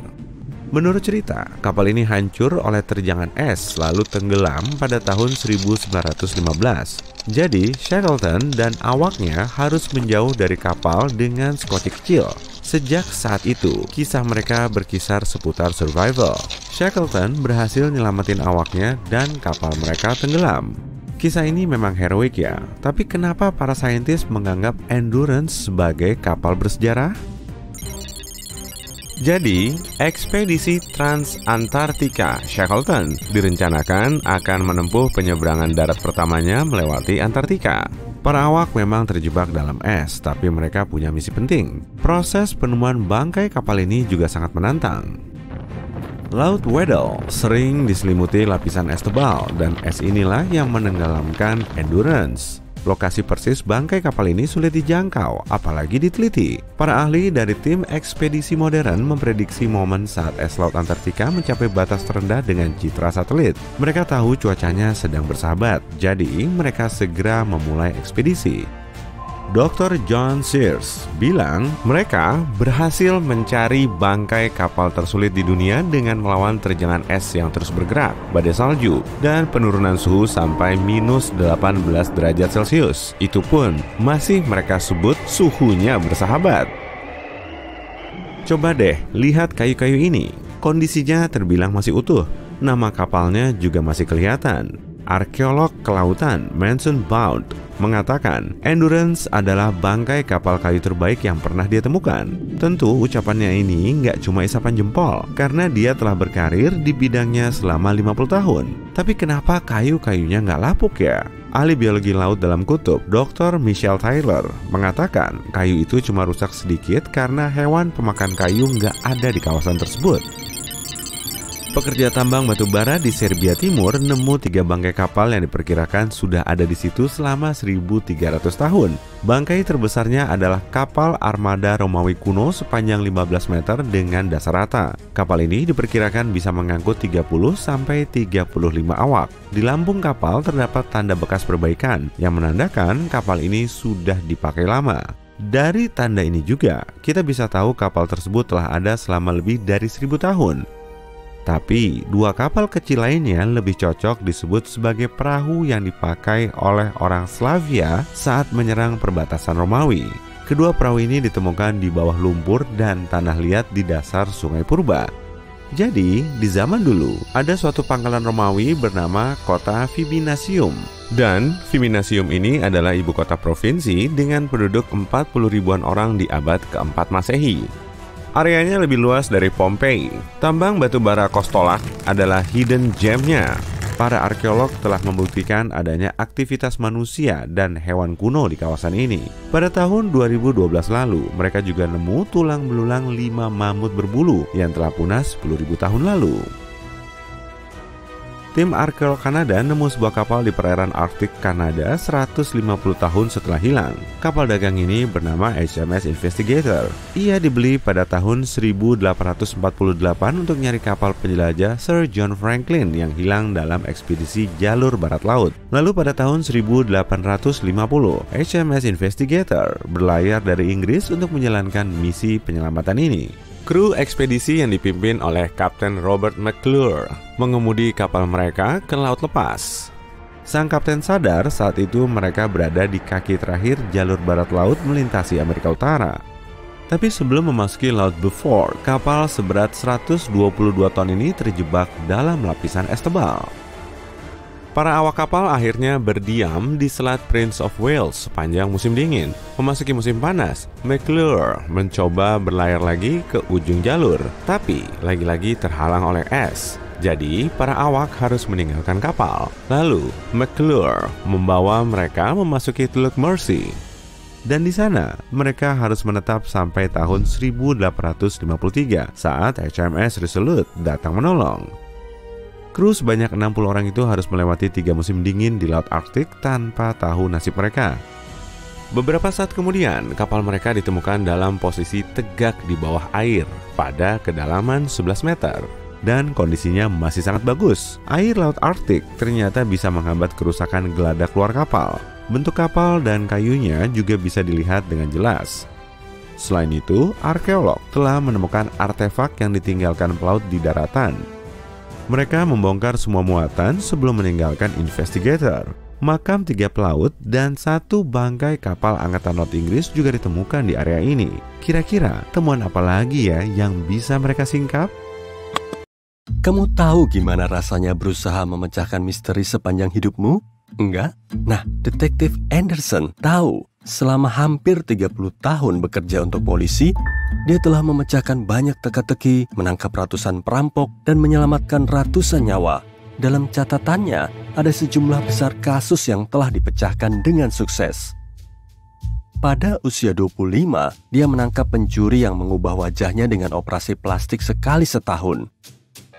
Menurut cerita, kapal ini hancur oleh terjangan es lalu tenggelam pada tahun 1915. Jadi, Shackleton dan awaknya harus menjauh dari kapal dengan skoci kecil. Sejak saat itu, kisah mereka berkisar seputar survival. Shackleton berhasil nyelamatin awaknya dan kapal mereka tenggelam. Kisah ini memang heroik ya, tapi kenapa para saintis menganggap Endurance sebagai kapal bersejarah? Jadi, ekspedisi Trans-Antartika Shackleton direncanakan akan menempuh penyeberangan darat pertamanya melewati Antartika. Para awak memang terjebak dalam es, tapi mereka punya misi penting. Proses penemuan bangkai kapal ini juga sangat menantang. Laut Weddell sering diselimuti lapisan es tebal, dan es inilah yang menenggelamkan Endurance. Lokasi persis bangkai kapal ini sulit dijangkau, apalagi diteliti. Para ahli dari tim ekspedisi modern memprediksi momen saat es laut Antartika mencapai batas terendah dengan citra satelit. Mereka tahu cuacanya sedang bersahabat, jadi mereka segera memulai ekspedisi. Dr. John Sears bilang mereka berhasil mencari bangkai kapal tersulit di dunia dengan melawan terjangan es yang terus bergerak, badai salju, dan penurunan suhu sampai minus 18 derajat Celcius. Itu pun masih mereka sebut suhunya bersahabat. Coba deh lihat kayu-kayu ini, kondisinya terbilang masih utuh. Nama kapalnya juga masih kelihatan. Arkeolog kelautan Manson Bound mengatakan Endurance adalah bangkai kapal kayu terbaik yang pernah dia temukan. Tentu ucapannya ini nggak cuma isapan jempol, karena dia telah berkarir di bidangnya selama 50 tahun. Tapi kenapa kayu-kayunya nggak lapuk ya? Ahli biologi laut dalam kutub, Dr. Michelle Taylor, mengatakan kayu itu cuma rusak sedikit karena hewan pemakan kayu nggak ada di kawasan tersebut. Pekerja tambang batu bara di Serbia Timur nemu 3 bangkai kapal yang diperkirakan sudah ada di situ selama 1300 tahun. Bangkai terbesarnya adalah kapal armada Romawi kuno sepanjang 15 meter dengan dasar rata. Kapal ini diperkirakan bisa mengangkut 30-35 awak. Di lambung kapal terdapat tanda bekas perbaikan yang menandakan kapal ini sudah dipakai lama. Dari tanda ini juga, kita bisa tahu kapal tersebut telah ada selama lebih dari 1000 tahun. Tapi, dua kapal kecil lainnya lebih cocok disebut sebagai perahu yang dipakai oleh orang Slavia saat menyerang perbatasan Romawi. Kedua perahu ini ditemukan di bawah lumpur dan tanah liat di dasar Sungai Purba. Jadi, di zaman dulu, ada suatu pangkalan Romawi bernama kota Fibinasium. Dan Fibinasium ini adalah ibu kota provinsi dengan penduduk 40 ribuan orang di abad keempat Masehi. Areanya lebih luas dari Pompei. Tambang batu bara Kostolak adalah hidden gem-nya. Para arkeolog telah membuktikan adanya aktivitas manusia dan hewan kuno di kawasan ini. Pada tahun 2012 lalu, mereka juga nemu tulang belulang 5 mamut berbulu yang telah punah 10.000 tahun lalu. Tim arkeolog Kanada nemu sebuah kapal di perairan Arktik Kanada 150 tahun setelah hilang. Kapal dagang ini bernama HMS Investigator. Ia dibeli pada tahun 1848 untuk nyari kapal penjelajah Sir John Franklin yang hilang dalam ekspedisi jalur barat laut. Lalu pada tahun 1850, HMS Investigator berlayar dari Inggris untuk menjalankan misi penyelamatan ini. Kru ekspedisi yang dipimpin oleh Kapten Robert McClure mengemudi kapal mereka ke laut lepas. Sang kapten sadar saat itu mereka berada di kaki terakhir jalur barat laut melintasi Amerika Utara. Tapi sebelum memasuki Laut Beaufort, kapal seberat 122 ton ini terjebak dalam lapisan es tebal. Para awak kapal akhirnya berdiam di Selat Prince of Wales sepanjang musim dingin. Memasuki musim panas, McClure mencoba berlayar lagi ke ujung jalur, tapi lagi-lagi terhalang oleh es. Jadi, para awak harus meninggalkan kapal. Lalu, McClure membawa mereka memasuki Teluk Mersey. Dan di sana, mereka harus menetap sampai tahun 1853 saat HMS Resolute datang menolong. Kru sebanyak 60 orang itu harus melewati 3 musim dingin di Laut Arktik tanpa tahu nasib mereka. Beberapa saat kemudian, kapal mereka ditemukan dalam posisi tegak di bawah air pada kedalaman 11 meter. Dan kondisinya masih sangat bagus. Air Laut Arktik ternyata bisa menghambat kerusakan geladak luar kapal. Bentuk kapal dan kayunya juga bisa dilihat dengan jelas. Selain itu, arkeolog telah menemukan artefak yang ditinggalkan pelaut di daratan. Mereka membongkar semua muatan sebelum meninggalkan Investigator. Makam 3 pelaut dan 1 bangkai kapal Angkatan Laut Inggris juga ditemukan di area ini. Kira-kira temuan apa lagi ya yang bisa mereka singkap? Kamu tahu gimana rasanya berusaha memecahkan misteri sepanjang hidupmu? Enggak? Nah, Detektif Anderson tahu. Selama hampir 30 tahun bekerja untuk polisi, dia telah memecahkan banyak teka-teki, menangkap ratusan perampok, dan menyelamatkan ratusan nyawa. Dalam catatannya, ada sejumlah besar kasus yang telah dipecahkan dengan sukses. Pada usia 25, dia menangkap pencuri yang mengubah wajahnya dengan operasi plastik sekali setahun.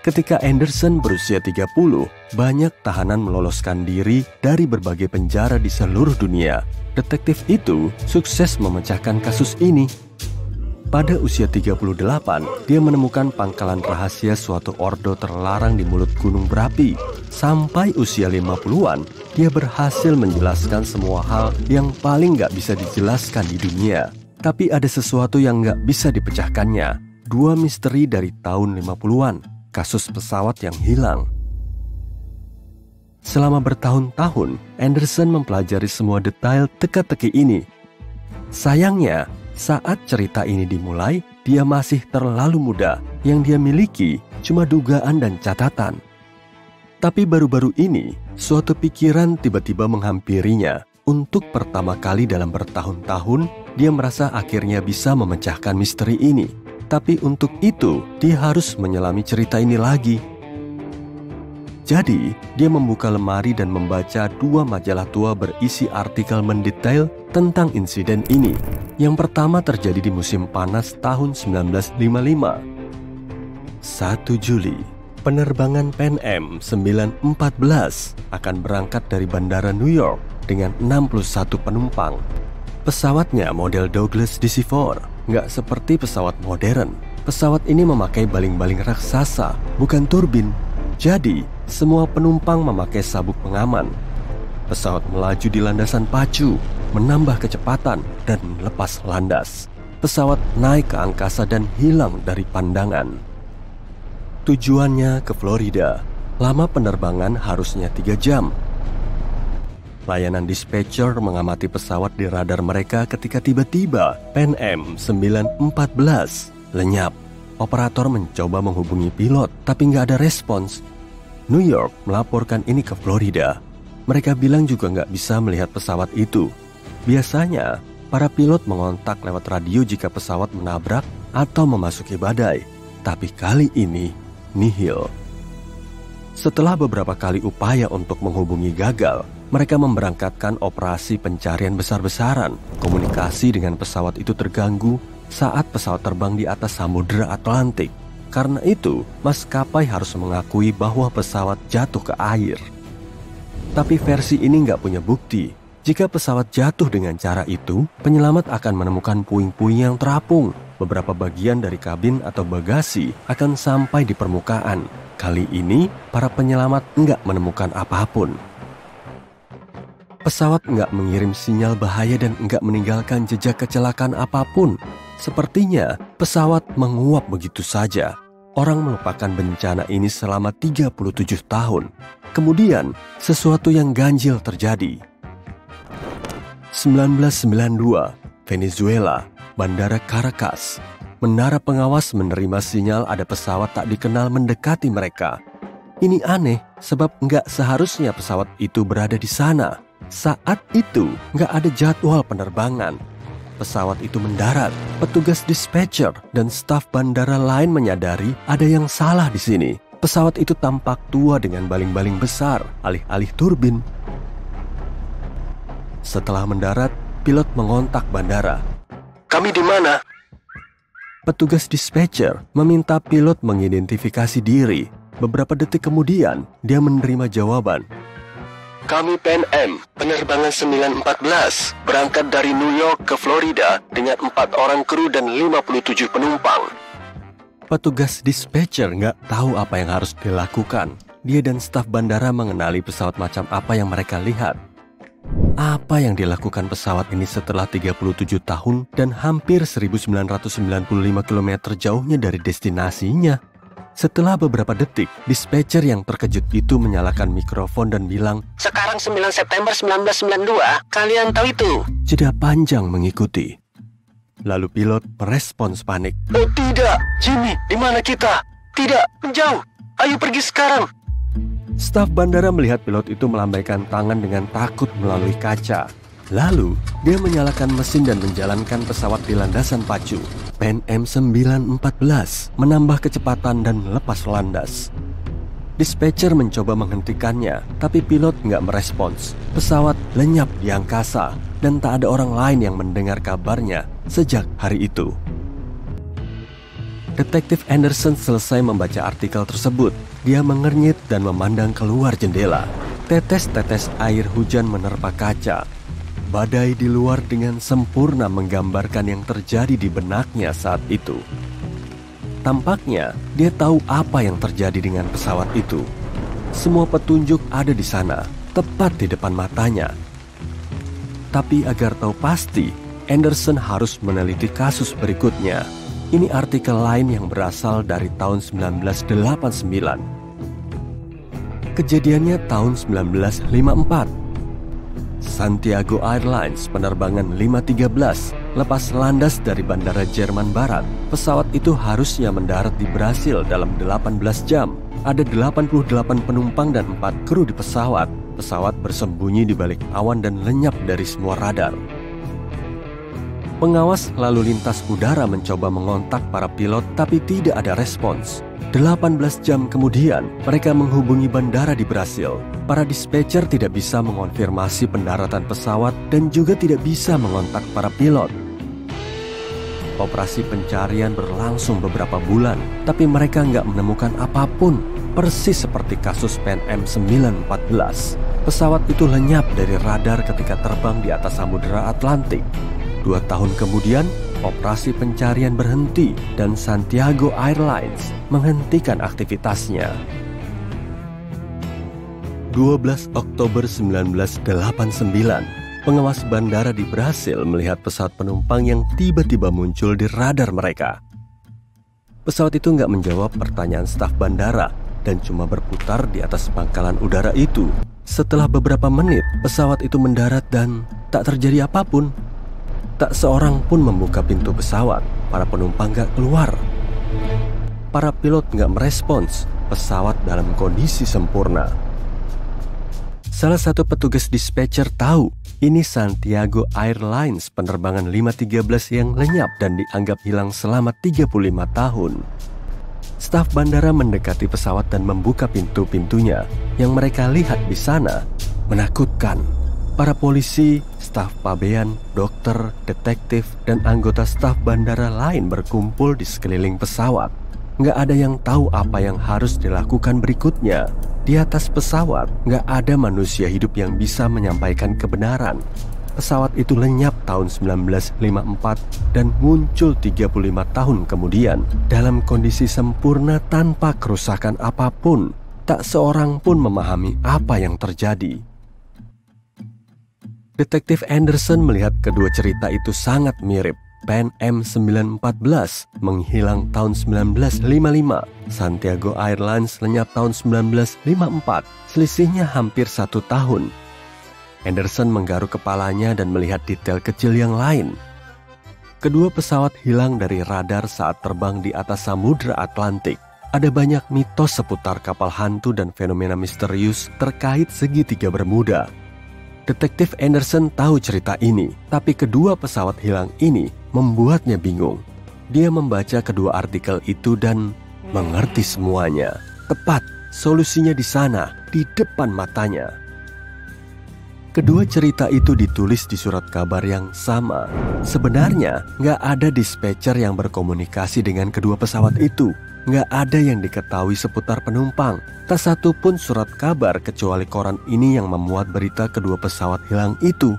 Ketika Anderson berusia 30, banyak tahanan meloloskan diri dari berbagai penjara di seluruh dunia. Detektif itu sukses memecahkan kasus ini. Pada usia 38, dia menemukan pangkalan rahasia suatu ordo terlarang di mulut gunung berapi. Sampai usia 50-an, dia berhasil menjelaskan semua hal yang paling gak bisa dijelaskan di dunia. Tapi ada sesuatu yang gak bisa dipecahkannya. 2 misteri dari tahun 50-an, kasus pesawat yang hilang. Selama bertahun-tahun, Anderson mempelajari semua detail teka-teki ini. Sayangnya, saat cerita ini dimulai, dia masih terlalu muda. Yang dia miliki cuma dugaan dan catatan. Tapi baru-baru ini, suatu pikiran tiba-tiba menghampirinya. Untuk pertama kali dalam bertahun-tahun, dia merasa akhirnya bisa memecahkan misteri ini. Tapi untuk itu, dia harus menyelami cerita ini lagi. Jadi, dia membuka lemari dan membaca 2 majalah tua berisi artikel mendetail tentang insiden ini. Yang pertama terjadi di musim panas tahun 1955. 1 Juli, penerbangan Pan Am 914 akan berangkat dari Bandara New York dengan 61 penumpang. Pesawatnya model Douglas DC-4, nggak seperti pesawat modern. Pesawat ini memakai baling-baling raksasa, bukan turbin. Jadi, semua penumpang memakai sabuk pengaman. Pesawat melaju di landasan pacu, menambah kecepatan, dan lepas landas. Pesawat naik ke angkasa dan hilang dari pandangan. Tujuannya ke Florida. Lama penerbangan harusnya 3 jam. Layanan dispatcher mengamati pesawat di radar mereka ketika tiba-tiba Pan Am 914 lenyap. Operator mencoba menghubungi pilot, tapi nggak ada respons. New York melaporkan ini ke Florida. Mereka bilang juga nggak bisa melihat pesawat itu. Biasanya, para pilot mengontak lewat radio jika pesawat menabrak atau memasuki badai. Tapi kali ini, nihil. Setelah beberapa kali upaya untuk menghubungi gagal, mereka memberangkatkan operasi pencarian besar-besaran. Komunikasi dengan pesawat itu terganggu saat pesawat terbang di atas Samudra Atlantik. Karena itu, maskapai harus mengakui bahwa pesawat jatuh ke air. Tapi versi ini nggak punya bukti. Jika pesawat jatuh dengan cara itu, penyelamat akan menemukan puing-puing yang terapung. Beberapa bagian dari kabin atau bagasi akan sampai di permukaan. Kali ini, para penyelamat nggak menemukan apapun. Pesawat nggak mengirim sinyal bahaya dan nggak meninggalkan jejak kecelakaan apapun. Sepertinya, pesawat menguap begitu saja. Orang melupakan bencana ini selama 37 tahun. Kemudian, sesuatu yang ganjil terjadi. 1992, Venezuela, Bandara Caracas. Menara pengawas menerima sinyal ada pesawat tak dikenal mendekati mereka. Ini aneh, sebab nggak seharusnya pesawat itu berada di sana. Saat itu, nggak ada jadwal penerbangan. Pesawat itu mendarat. Petugas dispatcher dan staf bandara lain menyadari ada yang salah di sini. Pesawat itu tampak tua dengan baling-baling besar, alih-alih turbin. Setelah mendarat, pilot mengontak bandara. "Kami di mana?" Petugas dispatcher meminta pilot mengidentifikasi diri. Beberapa detik kemudian, dia menerima jawaban. "Kami Pan Am, penerbangan 914, berangkat dari New York ke Florida dengan 4 orang kru dan 57 penumpang." Petugas dispatcher nggak tahu apa yang harus dilakukan. Dia dan staf bandara mengenali pesawat macam apa yang mereka lihat. Apa yang dilakukan pesawat ini setelah 37 tahun dan hampir 1995 km jauhnya dari destinasinya? Setelah beberapa detik, dispatcher yang terkejut itu menyalakan mikrofon dan bilang, "Sekarang 9 September 1992, kalian tahu itu?" Jeda panjang mengikuti. Lalu pilot merespons panik. "Oh tidak, Jimmy, di mana kita? Tidak, jauh, ayo pergi sekarang." Staf bandara melihat pilot itu melambaikan tangan dengan takut melalui kaca. Lalu, dia menyalakan mesin dan menjalankan pesawat di landasan pacu. Pan Am 914 menambah kecepatan dan lepas landas. Dispatcher mencoba menghentikannya, tapi pilot nggak merespons. Pesawat lenyap di angkasa, dan tak ada orang lain yang mendengar kabarnya sejak hari itu. Detektif Anderson selesai membaca artikel tersebut. Dia mengernyit dan memandang keluar jendela. Tetes-tetes air hujan menerpa kaca. Badai di luar dengan sempurna menggambarkan yang terjadi di benaknya saat itu. Tampaknya dia tahu apa yang terjadi dengan pesawat itu. Semua petunjuk ada di sana, tepat di depan matanya. Tapi agar tahu pasti, Anderson harus meneliti kasus berikutnya. Ini artikel lain yang berasal dari tahun 1989. Kejadiannya tahun 1954. Santiago Airlines penerbangan 513 lepas landas dari bandara Jerman Barat. Pesawat itu harusnya mendarat di Brasil dalam 18 jam. Ada 88 penumpang dan 4 kru di pesawat. Pesawat bersembunyi di balik awan dan lenyap dari semua radar. Pengawas lalu lintas udara mencoba mengontak para pilot tapi tidak ada respons. 18 jam kemudian, mereka menghubungi bandara di Brasil. Para dispatcher tidak bisa mengonfirmasi pendaratan pesawat dan juga tidak bisa mengontak para pilot. Operasi pencarian berlangsung beberapa bulan, tapi mereka nggak menemukan apapun. Persis seperti kasus Pan Am 914. Pesawat itu lenyap dari radar ketika terbang di atas Samudra Atlantik. 2 tahun kemudian, operasi pencarian berhenti dan Santiago Airlines menghentikan aktivitasnya. 12 Oktober 1989, pengawas bandara di Brasil melihat pesawat penumpang yang tiba-tiba muncul di radar mereka. Pesawat itu nggak menjawab pertanyaan staf bandara dan cuma berputar di atas pangkalan udara itu. Setelah beberapa menit, pesawat itu mendarat dan tak terjadi apapun. Tak seorang pun membuka pintu pesawat. Para penumpang nggak keluar. Para pilot nggak merespons. Pesawat dalam kondisi sempurna. Salah satu petugas dispatcher tahu ini Santiago Airlines penerbangan 513 yang lenyap dan dianggap hilang selama 35 tahun. Staf bandara mendekati pesawat dan membuka pintu-pintunya. Yang mereka lihat di sana menakutkan. Para polisi, staf pabean, dokter, detektif, dan anggota staf bandara lain berkumpul di sekeliling pesawat. Nggak ada yang tahu apa yang harus dilakukan berikutnya. Di atas pesawat, nggak ada manusia hidup yang bisa menyampaikan kebenaran. Pesawat itu lenyap tahun 1954 dan muncul 35 tahun kemudian dalam kondisi sempurna tanpa kerusakan apapun. Tak seorang pun memahami apa yang terjadi. Detektif Anderson melihat kedua cerita itu sangat mirip. Pan Am 914 menghilang tahun 1955. Santiago Airlines lenyap tahun 1954. Selisihnya hampir 1 tahun. Anderson menggaruk kepalanya dan melihat detail kecil yang lain. Kedua pesawat hilang dari radar saat terbang di atas Samudra Atlantik. Ada banyak mitos seputar kapal hantu dan fenomena misterius terkait segitiga Bermuda. Detektif Anderson tahu cerita ini, tapi kedua pesawat hilang ini membuatnya bingung. Dia membaca kedua artikel itu dan mengerti semuanya. Tepat, solusinya di sana, di depan matanya. Kedua cerita itu ditulis di surat kabar yang sama. Sebenarnya, nggak ada dispatcher yang berkomunikasi dengan kedua pesawat itu. Nggak ada yang diketahui seputar penumpang. Tak satu pun surat kabar kecuali koran ini yang memuat berita kedua pesawat hilang itu.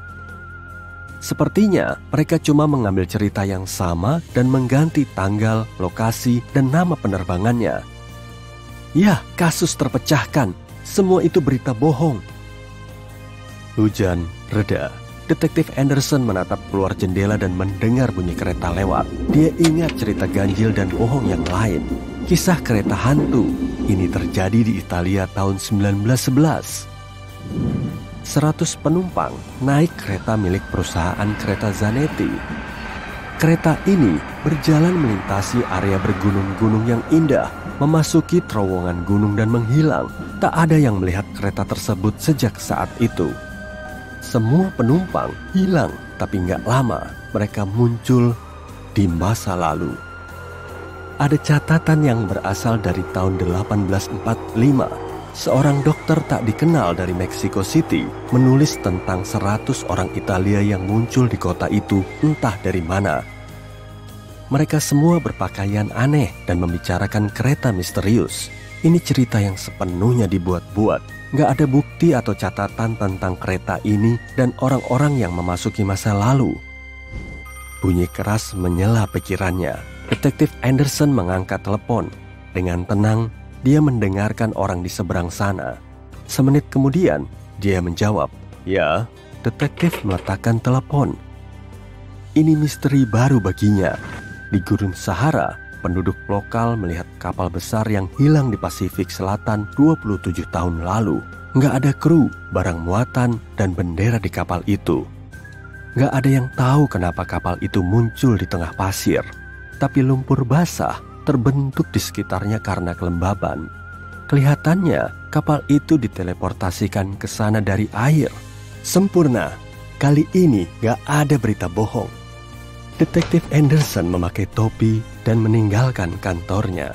Sepertinya mereka cuma mengambil cerita yang sama dan mengganti tanggal, lokasi, dan nama penerbangannya. Ya, kasus terpecahkan. Semua itu berita bohong. Hujan reda. Detektif Anderson menatap keluar jendela dan mendengar bunyi kereta lewat. Dia ingat cerita ganjil dan bohong yang lain. Kisah kereta hantu ini terjadi di Italia tahun 1911. 100 penumpang naik kereta milik perusahaan kereta Zanetti. Kereta ini berjalan melintasi area bergunung-gunung yang indah, memasuki terowongan gunung dan menghilang. Tak ada yang melihat kereta tersebut sejak saat itu. Semua penumpang hilang, tapi nggak lama mereka muncul di masa lalu. Ada catatan yang berasal dari tahun 1845. Seorang dokter tak dikenal dari Mexico City menulis tentang 100 orang Italia yang muncul di kota itu entah dari mana. Mereka semua berpakaian aneh dan membicarakan kereta misterius. Ini cerita yang sepenuhnya dibuat-buat. Nggak ada bukti atau catatan tentang kereta ini dan orang-orang yang memasuki masa lalu. Bunyi keras menyela pikirannya. Detektif Anderson mengangkat telepon. Dengan tenang, dia mendengarkan orang di seberang sana. Semenit kemudian, dia menjawab, "Ya." Detektif meletakkan telepon. Ini misteri baru baginya. Di Gurun Sahara, penduduk lokal melihat kapal besar yang hilang di Pasifik Selatan 27 tahun lalu. Nggak ada kru, barang muatan, dan bendera di kapal itu. Nggak ada yang tahu kenapa kapal itu muncul di tengah pasir. Tapi lumpur basah terbentuk di sekitarnya karena kelembaban. Kelihatannya kapal itu diteleportasikan ke sana dari air. Sempurna. Kali ini nggak ada berita bohong. Detektif Anderson memakai topi dan meninggalkan kantornya.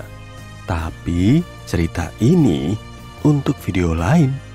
Tapi cerita ini untuk video lain.